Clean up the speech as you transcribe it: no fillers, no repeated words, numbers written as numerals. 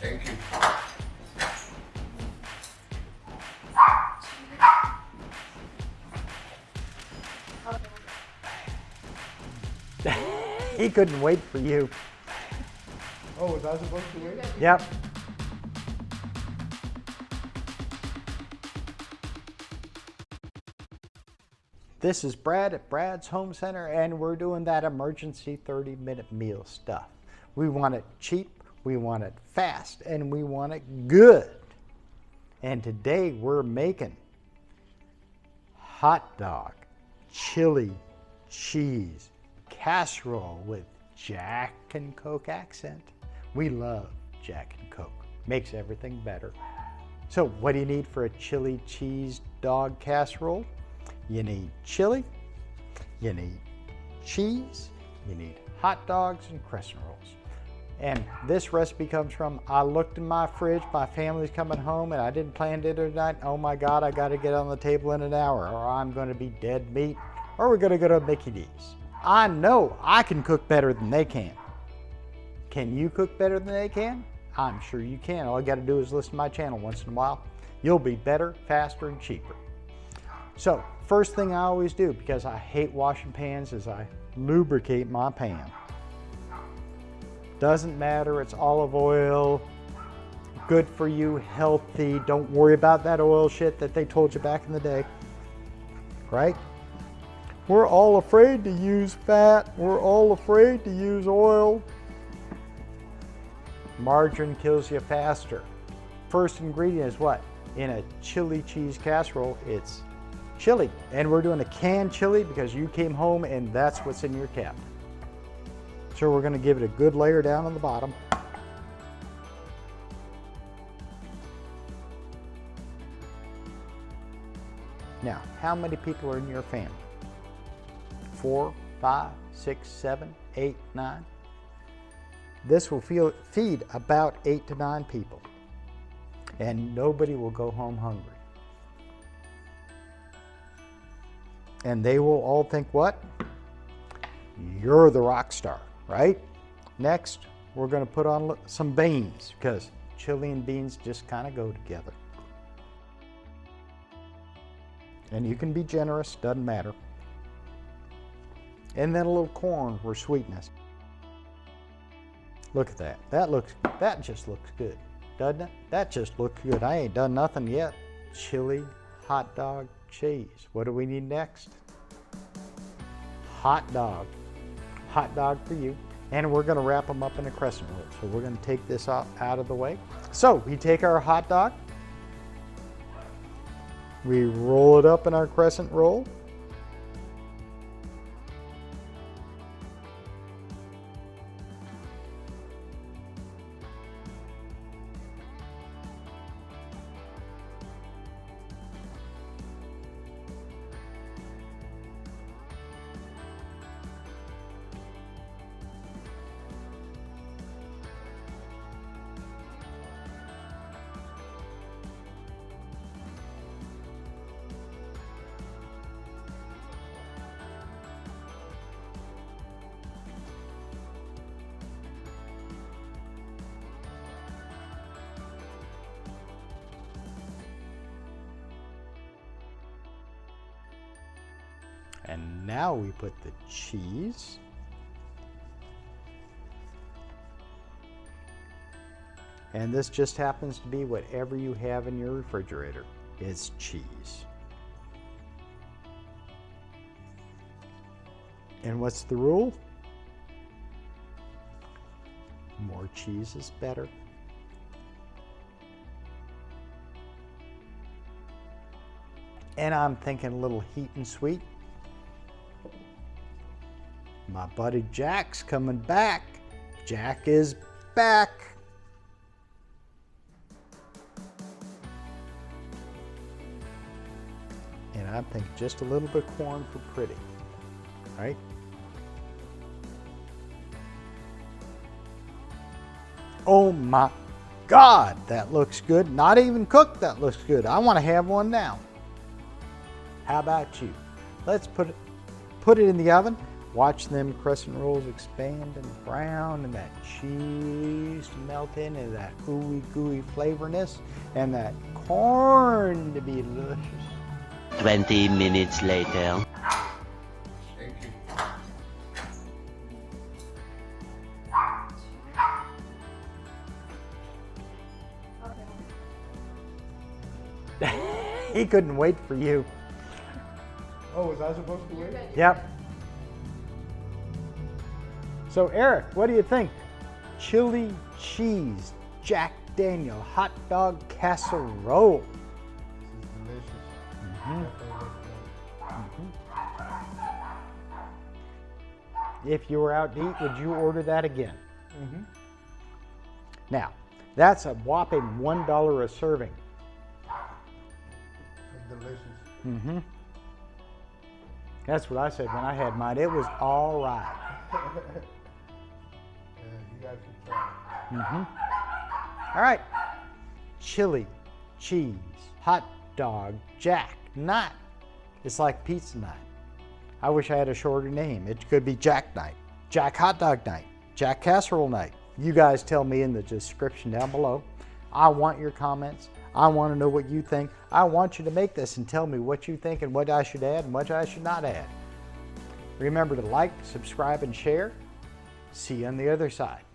Thank you. He couldn't wait for you. Oh, was I supposed to wait? Yep. This is Brad at Brad's Home Center, and we're doing that emergency 30-minute meal stuff. We want it cheap, we want it fast, and we want it good. And today we're making hot dog, chili, cheese, casserole with Jack and Coke accent. We love Jack and Coke. Makes everything better. So what do you need for a chili cheese dog casserole? You need chili, you need cheese, you need hot dogs and crescent rolls. And this recipe comes from, I looked in my fridge, my family's coming home and I didn't plan dinner tonight. Oh my God, I gotta get on the table in an hour or I'm gonna be dead meat or we're gonna go to Mickey D's. I know I can cook better than they can. Can you cook better than they can? I'm sure you can. All you gotta do is listen to my channel once in a while. You'll be better, faster, and cheaper. So, first thing I always do, because I hate washing pans, is I lubricate my pan. Doesn't matter, it's olive oil, good for you, healthy. Don't worry about that oil shit that they told you back in the day, right? We're all afraid to use fat. We're all afraid to use oil. Margarine kills you faster. First ingredient is what? In a chili cheese casserole, it's chili. And we're doing a canned chili because you came home and that's what's in your cabinet. So we're gonna give it a good layer down on the bottom. Now, how many people are in your family? 4, 5, 6, 7, 8, 9? This will feed about 8 to 9 people. And nobody will go home hungry. And they will all think what? You're the rock star, right? Next, we're gonna put on some beans because chili and beans just kind of go together. And you can be generous, doesn't matter. And then a little corn for sweetness. Look at that. That just looks good, doesn't it? That just looks good. I ain't done nothing yet. Chili, hot dog, cheese. What do we need next? Hot dog. Hot dog for you. And we're gonna wrap them up in a crescent roll. So we're gonna take this out of the way. So we take our hot dog, we roll it up in our crescent roll. And now we put the cheese. And this just happens to be whatever you have in your refrigerator. It's cheese. And what's the rule? More cheese is better. And I'm thinking a little heat and sweet. My buddy Jack's coming back. Jack is back. And I'm thinking just a little bit of corn for pretty, right? Oh my God, that looks good. Not even cooked, that looks good. I want to have one now. How about you? Let's put it in the oven. Watch them crescent rolls expand and brown and that cheese to melt in and that ooey gooey flavorness and that corn to be delicious. 20 minutes later. Thank you. He couldn't wait for you. Oh, was I supposed to wait? Yep. So Eric, what do you think? Chili cheese Jack Daniel hot dog casserole. This is delicious. If you were out to eat, would you order that again? Mm-hmm. Now, that's a whopping $1 a serving. It's delicious. Mm-hmm. That's what I said when I had mine. It was all right. Yeah, you guys should try it. Mm-hmm. All right. Chili, cheese, hot dog, Jack Night. It's like pizza night. I wish I had a shorter name. It could be Jack Night, Jack Hot Dog Night, Jack Casserole Night. You guys tell me in the description down below. I want your comments. I want to know what you think. I want you to make this and tell me what you think and what I should add and what I should not add. Remember to like, subscribe, and share. See you on the other side.